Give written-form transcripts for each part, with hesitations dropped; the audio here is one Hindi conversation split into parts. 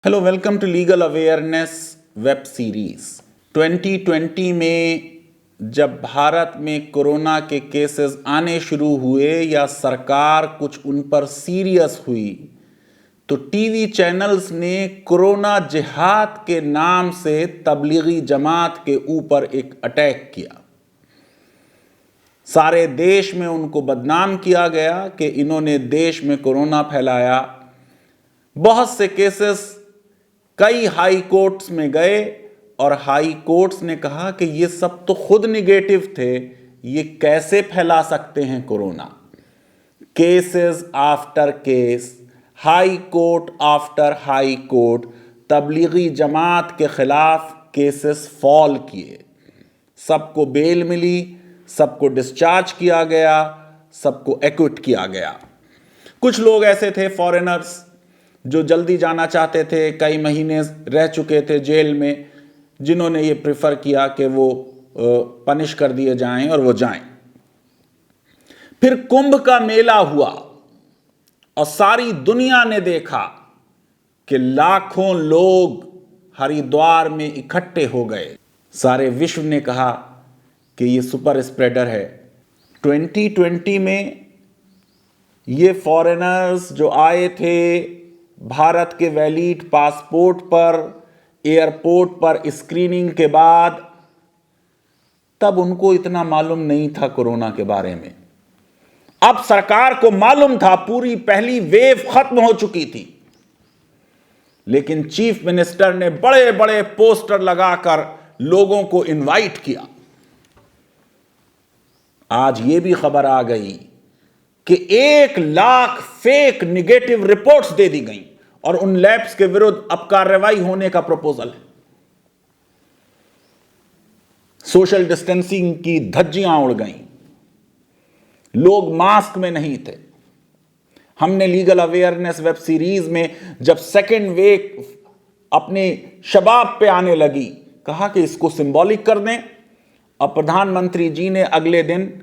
Hello welcome to legal awareness web series. 2020 में जब भारत में कोरोना के केसेस आने शुरू हुए या सरकार कुछ उन पर सीरियस हुई तो टीवी चैनल्स ने कोरोना जिहाद के नाम से तबलीगी जमात के ऊपर एक अटैक किया। सारे देश में उनको बदनाम किया गया कि इन्होंने देश में कोरोना फैलाया। बहुत से केसेस कई हाई कोर्ट्स में गए और हाई कोर्ट्स ने कहा कि ये सब तो खुद निगेटिव थे, ये कैसे फैला सकते हैं corona. Cases after case, high court after high court, Tablighi Jamaat के खिलाफ केसेस फॉल किए। सबको बेल मिली, सबको डिस्चार्ज किया गया, सबको एक्विट किया गया। कुछ लोग ऐसे थे फॉरेनर्स जो जल्दी जाना चाहते थे, कई महीने रह चुके थे जेल में, जिन्होंने ये प्रेफर किया कि वो पनिश कर दिए जाएं और वो जाएं। फिर कुंभ का मेला हुआ और सारी दुनिया ने देखा कि लाखों लोग हरिद्वार में इकट्ठे हो गए। सारे विश्व ने कहा कि ये सुपर स्प्रेडर है। 2020 में ये फॉरेनर्स जो आए थे भारत के वैलिड पासपोर्ट पर, एयरपोर्ट पर स्क्रीनिंग के बाद, तब उनको इतना मालूम नहीं था कोरोना के बारे में। अब सरकार को मालूम था, पूरी पहली वेव खत्म हो चुकी थी, लेकिन चीफ मिनिस्टर ने बड़े बड़े पोस्टर लगाकर लोगों को इनवाइट किया। आज यह भी खबर आ गई कि 1 लाख फेक निगेटिव रिपोर्ट्स दे दी गई और उन लैब्स के विरुद्ध अब कार्रवाई होने का प्रपोजल है। सोशल डिस्टेंसिंग की धज्जियां उड़ गईं, लोग मास्क में नहीं थे। हमने लीगल अवेयरनेस वेब सीरीज में जब सेकेंड वेव अपने शबाब पे आने लगी, कहा कि इसको सिंबॉलिक कर दें, और प्रधानमंत्री जी ने अगले दिन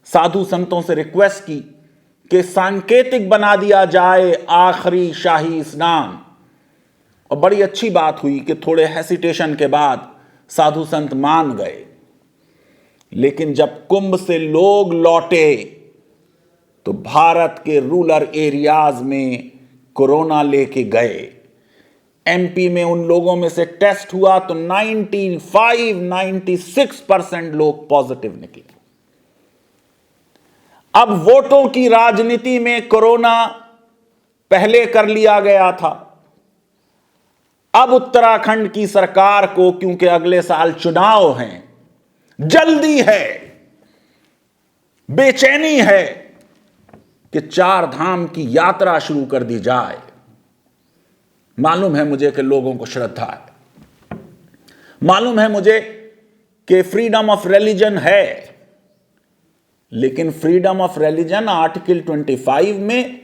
साधु संतों से रिक्वेस्ट की कि सांकेतिक बना दिया जाए आखिरी शाही स्नान। और बड़ी अच्छी बात हुई कि थोड़े हेसिटेशन के बाद साधु संत मान गए। लेकिन जब कुंभ से लोग लौटे तो भारत के रूरल एरियाज में कोरोना लेके गए। एमपी में उन लोगों में से टेस्ट हुआ तो 95-96% लोग पॉजिटिव निकले। अब वोटों की राजनीति में कोरोना पहले कर लिया गया था। अब उत्तराखंड की सरकार को, क्योंकि अगले साल चुनाव हैं, जल्दी है, बेचैनी है कि 4 धाम की यात्रा शुरू कर दी जाए। मालूम है मुझे कि लोगों को श्रद्धा है, मालूम है मुझे कि फ्रीडम ऑफ रिलीजन है, लेकिन फ्रीडम ऑफ रिलीजन आर्टिकल 25 में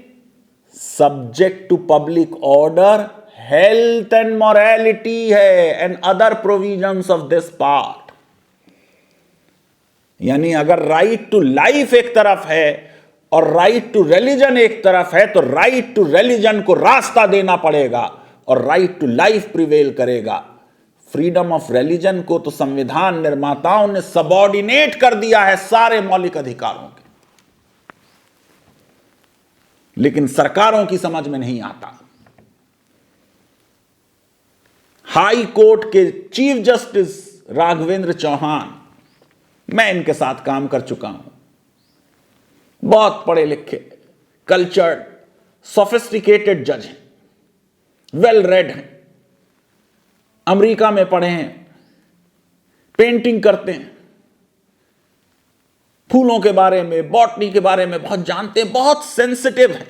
subject to public order, health and morality है and other provisions of this part. यानी अगर राइट टू लाइफ एक तरफ है और राइट टू रिलीजन एक तरफ है, तो राइट टू रिलीजन को रास्ता देना पड़ेगा और राइट टू लाइफ प्रिवेल करेगा। फ्रीडम ऑफ रिलीजन को तो संविधान निर्माताओं ने सबऑर्डिनेट कर दिया है सारे मौलिक अधिकारों के, लेकिन सरकारों की समझ में नहीं आता। हाई कोर्ट के चीफ जस्टिस राघवेंद्र चौहान, मैं इनके साथ काम कर चुका हूं, बहुत पढ़े लिखे, कल्चर्ड, सोफिस्टिकेटेड जज हैं, वेल रेड हैं, अमेरिका में पढ़े हैं, पेंटिंग करते हैं, फूलों के बारे में, बॉटनी के बारे में बहुत जानते हैं, बहुत सेंसिटिव हैं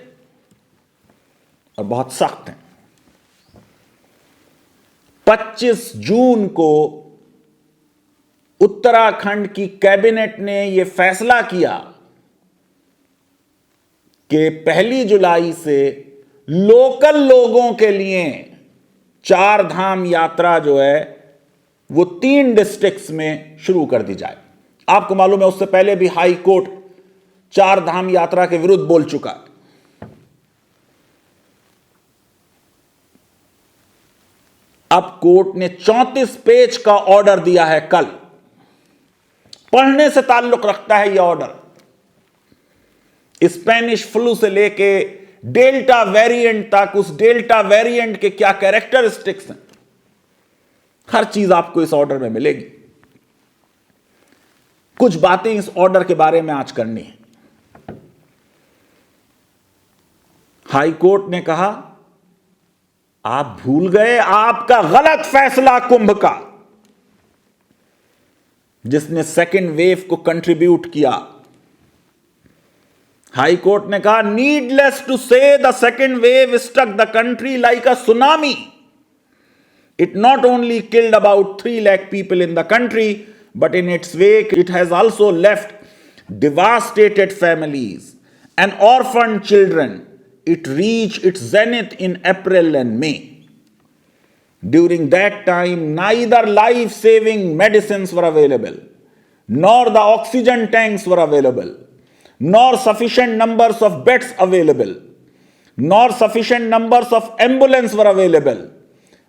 और बहुत सख्त हैं। 25 जून को उत्तराखंड की कैबिनेट ने यह फैसला किया कि 1 जुलाई से लोकल लोगों के लिए 4 धाम यात्रा जो है वो 3 डिस्ट्रिक्ट्स में शुरू कर दी जाए। आपको मालूम है उससे पहले भी हाई कोर्ट 4 धाम यात्रा के विरुद्ध बोल चुका है। अब कोर्ट ने 34 पेज का ऑर्डर दिया है कल। पढ़ने से ताल्लुक रखता है यह ऑर्डर। स्पेनिश फ्लू से लेके डेल्टा वेरिएंट तक, उस डेल्टा वेरिएंट के क्या कैरेक्टरिस्टिक्स हैं, हर चीज आपको इस ऑर्डर में मिलेगी। कुछ बातें इस ऑर्डर के बारे में आज करनी है। हाई कोर्ट ने कहा, आप भूल गए आपका गलत फैसला कुंभ का, जिसने सेकेंड वेव को कंट्रीब्यूट किया। हाई कोर्ट ने कहा, needless to say the second wave struck the country like a tsunami. It not only killed about 3 lakh people in the country, but in its wake, it has also left devastated families and orphaned children. It reached its zenith in April and May. During that time, neither life-saving medicines were available, nor the oxygen tanks were available, nor sufficient numbers of beds available, nor sufficient numbers of ambulances were available.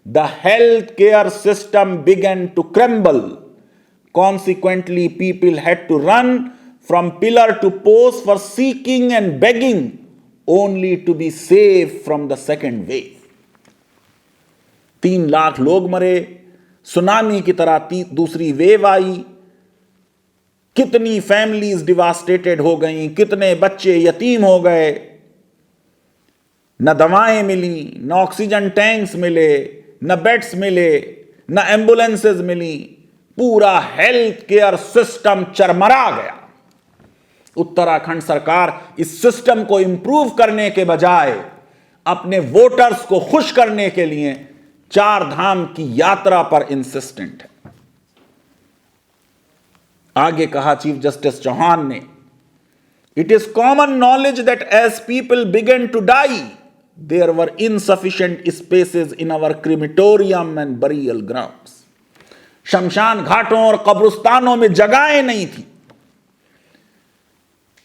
The healthcare system began to crumble. Consequently, people had to run from pillar to post for seeking and begging only to be saved from the second wave. 3 lakh लोग मरे, सुनामी की तरह दूसरी वेव आई, कितनी फैमिलीज डिवास्टेटेड हो गई, कितने बच्चे यतीम हो गए, न दवाएं मिली, न ऑक्सीजन टैंक्स मिले, न बेड्स मिले, न एम्बुलेंसेज मिली, पूरा हेल्थ केयर सिस्टम चरमरा गया। उत्तराखंड सरकार इस सिस्टम को इंप्रूव करने के बजाय अपने वोटर्स को खुश करने के लिए 4 धाम की यात्रा पर इंसिस्टेंट है। आगे कहा चीफ जस्टिस चौहान ने, it is common knowledge that as people began to die there were insufficient spaces in our crematorium and burial grounds. शमशान घाटों और कब्रिस्तानों में जगहें नहीं थी।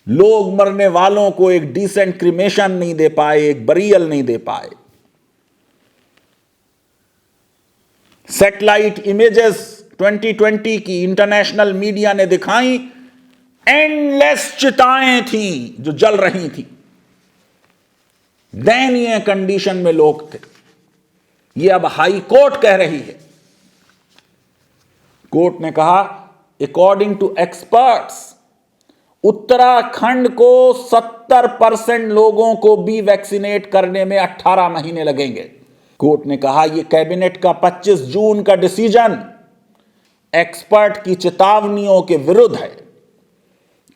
लोग मरने वालों को एक डिसेंट क्रिमेशन नहीं दे पाए, एक बरियल नहीं दे पाए। सैटेलाइट इमेजेस 2020 की इंटरनेशनल मीडिया ने दिखाई, एंडलेस चिताएं थी जो जल रही थी। दयनीय कंडीशन में लोग थे। यह अब हाई कोर्ट कह रही है। कोर्ट ने कहा, अकॉर्डिंग टू एक्सपर्ट्स, उत्तराखंड को 70% लोगों को भी वैक्सीनेट करने में 18 महीने लगेंगे। कोर्ट ने कहा, यह कैबिनेट का 25 जून का डिसीजन एक्सपर्ट की चेतावनियों के विरुद्ध है,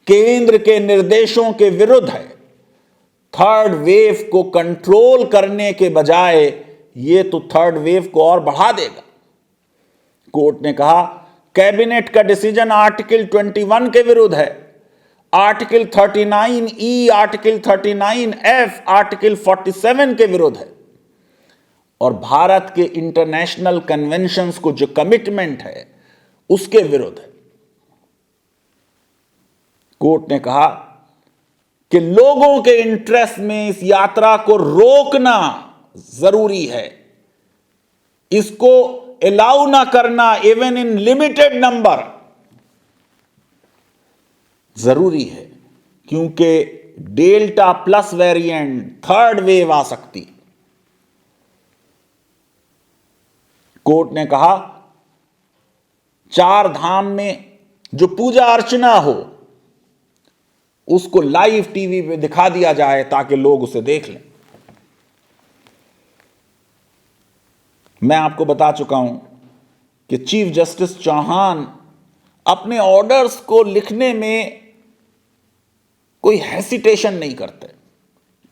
केंद्र के निर्देशों के विरुद्ध है। थर्ड वेव को कंट्रोल करने के बजाय यह तो थर्ड वेव को और बढ़ा देगा। कोर्ट ने कहा, कैबिनेट का डिसीजन आर्टिकल 21 के विरुद्ध है, article 39E, article 39F, article 47 के विरुद्ध है और भारत के इंटरनेशनल कन्वेंशंस को जो कमिटमेंट है उसके विरुद्ध है। कोर्ट ने कहा कि लोगों के इंटरेस्ट में इस यात्रा को रोकना जरूरी है, इसको अलाउ ना करना इवन इन लिमिटेड नंबर जरूरी है, क्योंकि delta plus variant third wave आ सकती। कोर्ट ने कहा, 4 धाम में जो पूजा अर्चना हो उसको लाइव टीवी पे दिखा दिया जाए ताकि लोग उसे देख लें। मैं आपको बता चुका हूं कि चीफ जस्टिस चौहान अपने ऑर्डर्स को लिखने में कोई हेसिटेशन नहीं करते।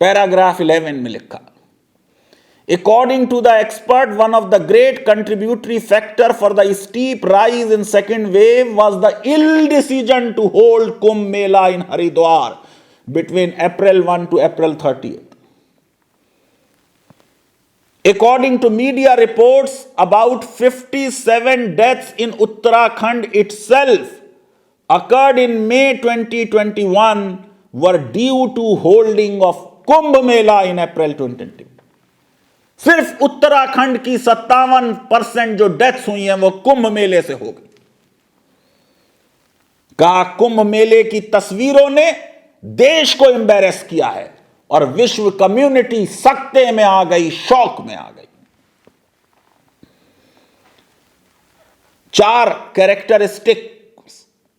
पैराग्राफ 11 में लिखा, According to the expert, one of the great contributory factor for the steep rise in second wave was the ill decision to hold Kumbh Mela in Haridwar between April 1 to April 30th. According to media reports, about 57 deaths in Uttarakhand itself occurred in May 2021 were due to holding of Kumbh Mela in April 2020. सिर्फ उत्तराखंड की 57% जो डेथ्स हुई हैं वो कुंभ मेले से हो गई। कहा कुंभ मेले की तस्वीरों ने देश को एम्बैरेस किया है और विश्व कम्युनिटी सकते में आ गई, शौक में आ गई। 4 कैरेक्टरिस्टिक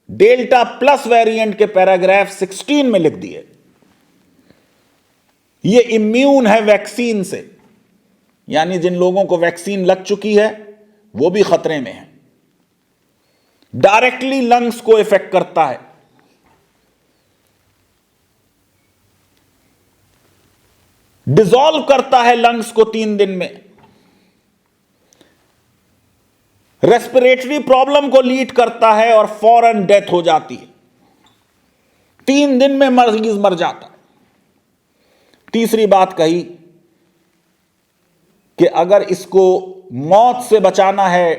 डेल्टा प्लस वेरिएंट के पैराग्राफ 16 में लिख दिए। ये इम्यून है वैक्सीन से, यानी जिन लोगों को वैक्सीन लग चुकी है वो भी खतरे में है। डायरेक्टली लंग्स को इफेक्ट करता है, डिसॉल्व करता है लंग्स को 3 दिन में, रेस्पिरेटरी प्रॉब्लम को लीड करता है और फौरन डेथ हो जाती है। 3 दिन में मरीज मर जाता है। तीसरी बात कही कि अगर इसको मौत से बचाना है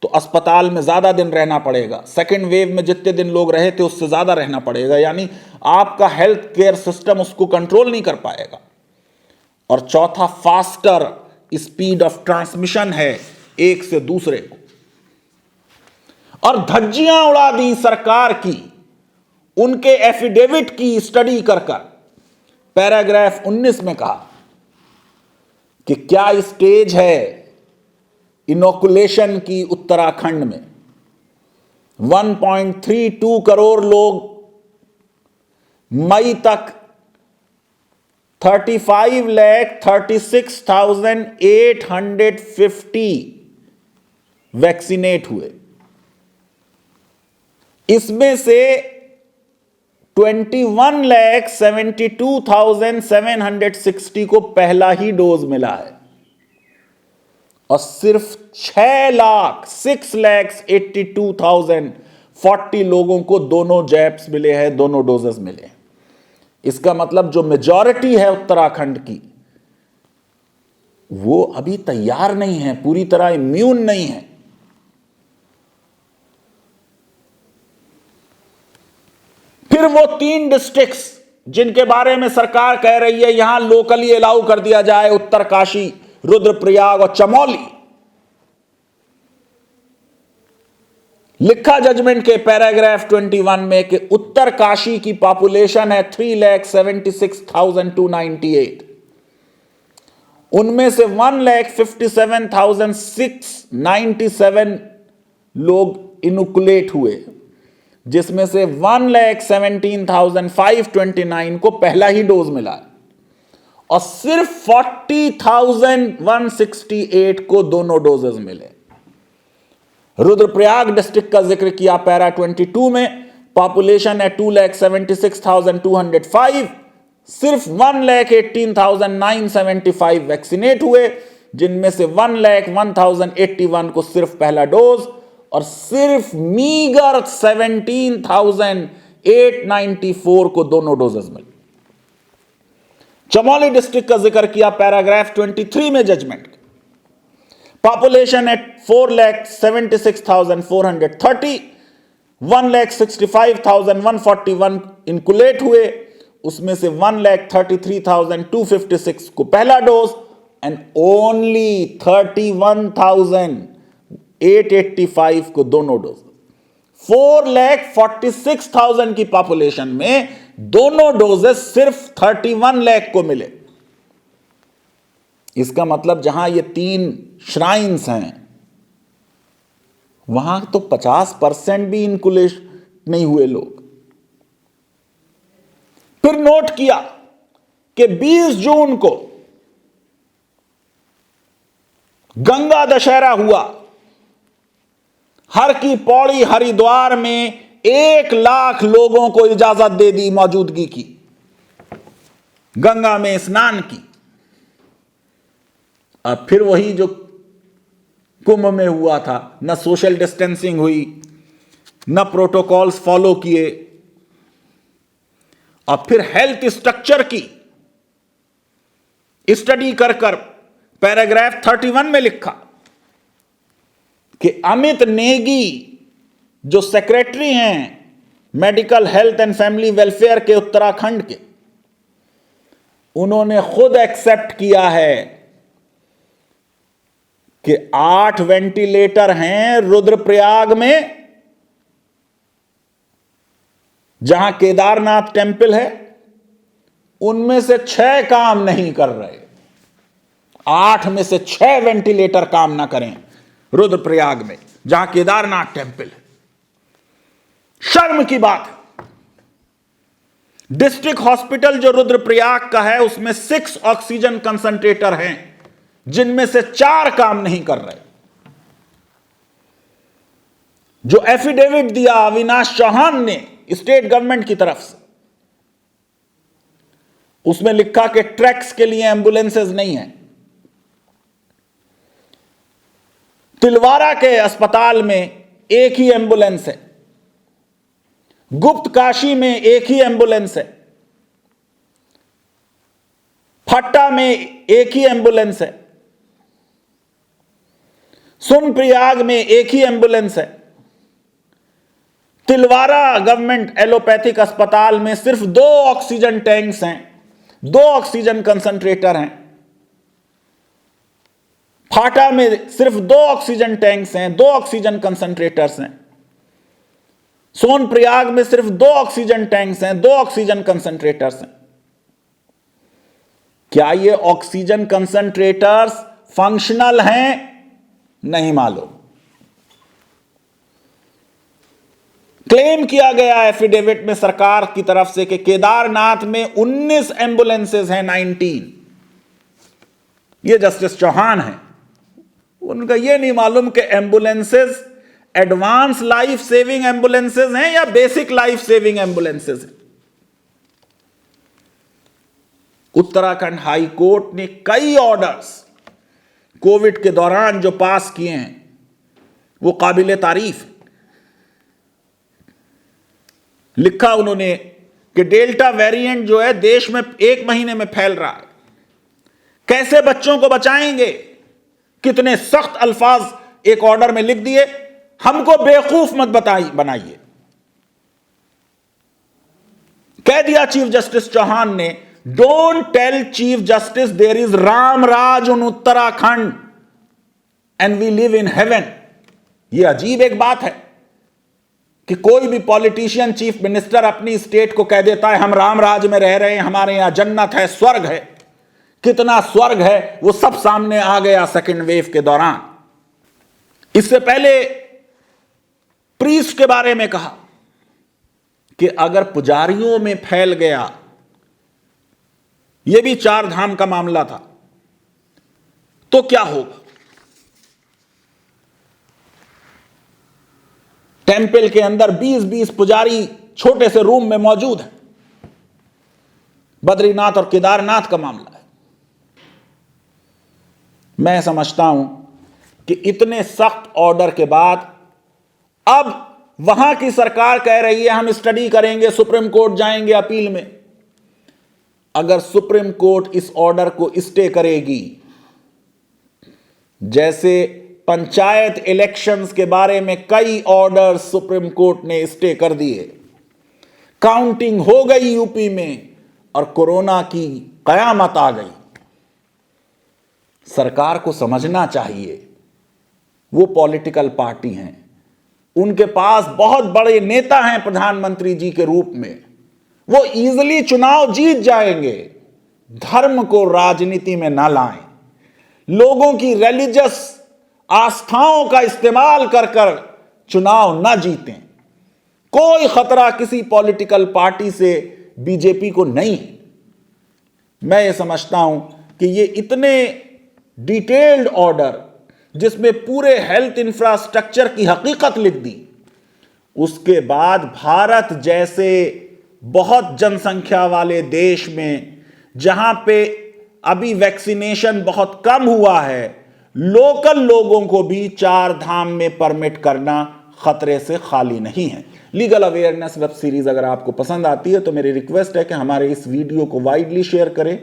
तो अस्पताल में ज्यादा दिन रहना पड़ेगा। सेकेंड वेव में जितने दिन लोग रहे थे उससे ज्यादा रहना पड़ेगा, यानी आपका हेल्थ केयर सिस्टम उसको कंट्रोल नहीं कर पाएगा। और चौथा, फास्टर स्पीड ऑफ ट्रांसमिशन है एक से दूसरे को। और धज्जियां उड़ा दी सरकार की उनके एफिडेविट की स्टडी कर पैराग्राफ 19 में कहा कि क्या स्टेज है इनोकुलेशन की उत्तराखंड में। 1.32 करोड़ लोग मई तक 35,36,850 वैक्सीनेट हुए। इसमें से 21,72,760 को पहला ही डोज मिला है और सिर्फ 6,82,040 लोगों को दोनों जैब्स मिले हैं, दोनों डोजेस मिले हैं। इसका मतलब जो मेजॉरिटी है उत्तराखंड की वो अभी तैयार नहीं है, पूरी तरह इम्यून नहीं है। फिर वो 3 डिस्ट्रिक्ट्स जिनके बारे में सरकार कह रही है यहां लोकली अलाउ कर दिया जाए, उत्तरकाशी, रुद्रप्रयाग और चमोली। लिखा जजमेंट के पैराग्राफ 21 में कि उत्तरकाशी की पॉपुलेशन है 3,76,298, उनमें से 1,57,697 लोग इनुकुलेट हुए, जिसमें से 1,17,529 को पहला ही डोज मिला और सिर्फ 40,168 को दोनों डोजेस मिले। रुद्रप्रयाग डिस्ट्रिक्ट का जिक्र किया पैरा 22 में, पॉपुलेशन है 2,76,205, सिर्फ 1,18,975 वैक्सीनेट हुए, जिनमें से 1,01,081 को सिर्फ पहला डोज और सिर्फ मीगर 17,894 को दोनों डोजेस मिले। चमोली डिस्ट्रिक्ट का जिक्र किया पैराग्राफ 23 में जजमेंट। पॉपुलेशन एट 4,76,430, 1,65,141 इनकुलेट हुए, उसमें से 1,33,256 को पहला डोज एंड ओनली 31,885 को दोनों डोज। 4,46,000 की पॉपुलेशन में दोनों डोजेस सिर्फ 31 लाख को मिले। इसका मतलब जहां ये 3 श्राइन्स हैं वहां तो 50% भी इनकुलेट नहीं हुए लोग। फिर नोट किया कि 20 जून को गंगा दशहरा हुआ। हर की पौड़ी हरिद्वार में 1 लाख लोगों को इजाजत दे दी मौजूदगी की, गंगा में स्नान की। अब फिर वही जो कुंभ में हुआ था, न सोशल डिस्टेंसिंग हुई, न प्रोटोकॉल्स फॉलो किए। अब फिर हेल्थ स्ट्रक्चर की स्टडी कर पैराग्राफ 31 में लिखा कि अमित नेगी जो सेक्रेटरी हैं medical health and family welfare के उत्तराखंड के, उन्होंने खुद एक्सेप्ट किया है कि 8 वेंटिलेटर हैं रुद्रप्रयाग में, जहां केदारनाथ टेम्पल है, उनमें से 6 काम नहीं कर रहे। 8 में से 6 वेंटिलेटर काम ना करें रुद्रप्रयाग में, जहां केदारनाथ टेम्पल है। शर्म की बात है। डिस्ट्रिक्ट हॉस्पिटल जो रुद्रप्रयाग का है, उसमें 6 ऑक्सीजन कंसंट्रेटर हैं, जिनमें से 4 काम नहीं कर रहे। जो एफिडेविट दिया अविनाश चौहान ने स्टेट गवर्नमेंट की तरफ से, उसमें लिखा कि ट्रैक्स के लिए एम्बुलेंसेज नहीं है। तिलवारा के अस्पताल में एक ही एम्बुलेंस है, गुप्त काशी में एक ही एम्बुलेंस है, फट्टा में एक ही एम्बुलेंस है, सोनप्रयाग में एक ही एम्बुलेंस है। तिलवारा गवर्नमेंट एलोपैथिक अस्पताल में सिर्फ 2 ऑक्सीजन टैंक्स हैं, 2 ऑक्सीजन कंसंट्रेटर हैं। फाटा में सिर्फ 2 ऑक्सीजन टैंक्स हैं, 2 ऑक्सीजन कंसंट्रेटर्स हैं। सोनप्रयाग में सिर्फ 2 ऑक्सीजन टैंक्स हैं, 2 ऑक्सीजन कंसंट्रेटर्स हैं। क्या ये ऑक्सीजन कंसंट्रेटर्स फंक्शनल हैं? नहीं मालूम। क्लेम किया गया एफिडेविट में सरकार की तरफ से कि केदारनाथ में 19 एम्बुलेंसेज हैं, 19। ये जस्टिस चौहान हैं, उनका ये नहीं मालूम कि ambulances advance life saving ambulances हैं या बेसिक लाइफ सेविंग एम्बुलेंसेज हैं। उत्तराखंड हाई कोर्ट ने कई ऑर्डर्स कोविड के दौरान जो पास किए हैं, वो काबिले तारीफ है। लिखा उन्होंने कि डेल्टा वेरिएंट जो है देश में 1 महीने में फैल रहा है, कैसे बच्चों को बचाएंगे। कितने सख्त अल्फाज एक ऑर्डर में लिख दिए, हमको बेवकूफ मत बनाइए। कह दिया चीफ जस्टिस चौहान ने, don't tell chief justice there is Ram Raj in Uttarakhand and we live in heaven. यह अजीब एक बात है कि कोई भी पॉलिटिशियन, चीफ मिनिस्टर अपनी स्टेट को कह देता है हम राम राज में रह रहे हैं, हमारे यहां जन्नत है, स्वर्ग है। कितना स्वर्ग है वो सब सामने आ गया सेकेंड वेव के दौरान। इससे पहले प्रीस्ट के बारे में कहा कि अगर पुजारियों में फैल गया, यह भी 4 धाम का मामला था, तो क्या होगा। टेंपल के अंदर 20-20 पुजारी छोटे से रूम में मौजूद हैं। बद्रीनाथ और केदारनाथ का मामला है। मैं समझता हूं कि इतने सख्त ऑर्डर के बाद अब वहां की सरकार कह रही है हम स्टडी करेंगे, सुप्रीम कोर्ट जाएंगे अपील में। अगर सुप्रीम कोर्ट इस ऑर्डर को स्टे करेगी, जैसे पंचायत इलेक्शंस के बारे में कई ऑर्डर सुप्रीम कोर्ट ने स्टे कर दिए, काउंटिंग हो गई यूपी में और कोरोना की कयामत आ गई। सरकार को समझना चाहिए, वो पॉलिटिकल पार्टी हैं, उनके पास बहुत बड़े नेता हैं प्रधानमंत्री जी के रूप में, वो इजीली चुनाव जीत जाएंगे। धर्म को राजनीति में ना लाएं, लोगों की रिलीजियस आस्थाओं का इस्तेमाल कर कर चुनाव ना जीतें। कोई खतरा किसी पॉलिटिकल पार्टी से बीजेपी को नहीं। मैं ये समझता हूं कि ये इतने डिटेल्ड ऑर्डर, जिसमें पूरे हेल्थ इंफ्रास्ट्रक्चर की हकीकत लिख दी, उसके बाद भारत जैसे बहुत जनसंख्या वाले देश में, जहां पे अभी वैक्सीनेशन बहुत कम हुआ है, लोकल लोगों को भी 4 धाम में परमिट करना खतरे से खाली नहीं है। लीगल अवेयरनेस वेब सीरीज अगर आपको पसंद आती है तो मेरी रिक्वेस्ट है कि हमारे इस वीडियो को वाइडली शेयर करें,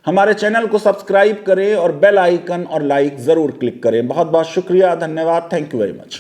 हमारे चैनल को सब्सक्राइब करें और बेल आइकन और लाइक जरूर क्लिक करें। बहुत बहुत शुक्रिया, धन्यवाद, थैंक यू वेरी मच।